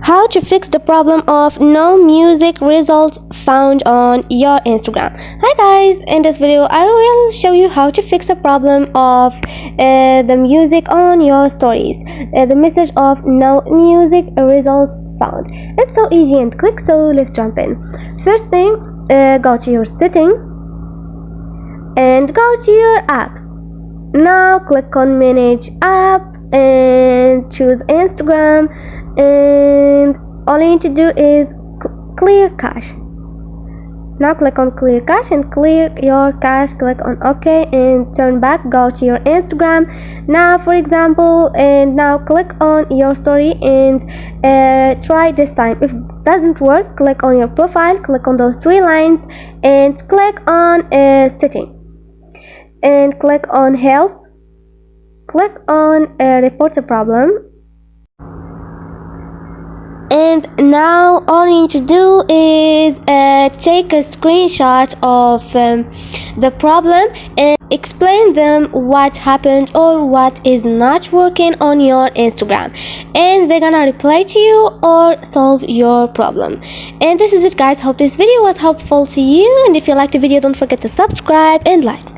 How to fix the problem of no music results found on your Instagram. Hi guys, in this video I will show you how to fix the problem of the music on your stories, the message of no music results found. It's so easy and quick, so let's jump in. First thing, go to your setting and go to your apps. Now click on manage apps and choose Instagram, and all you need to do is clear cache. Now click on clear cache and clear your cache. Click on OK and turn back. Go to your Instagram now, for example, and now click on your story and try this time. If it doesn't work, click on your profile, click on those three lines and click on setting and click on help. Click on report a problem, and now all you need to do is take a screenshot of the problem and explain them what happened or what is not working on your Instagram, and they're gonna reply to you or solve your problem. And this is it, guys. Hope this video was helpful to you, and if you liked the video, don't forget to subscribe and like.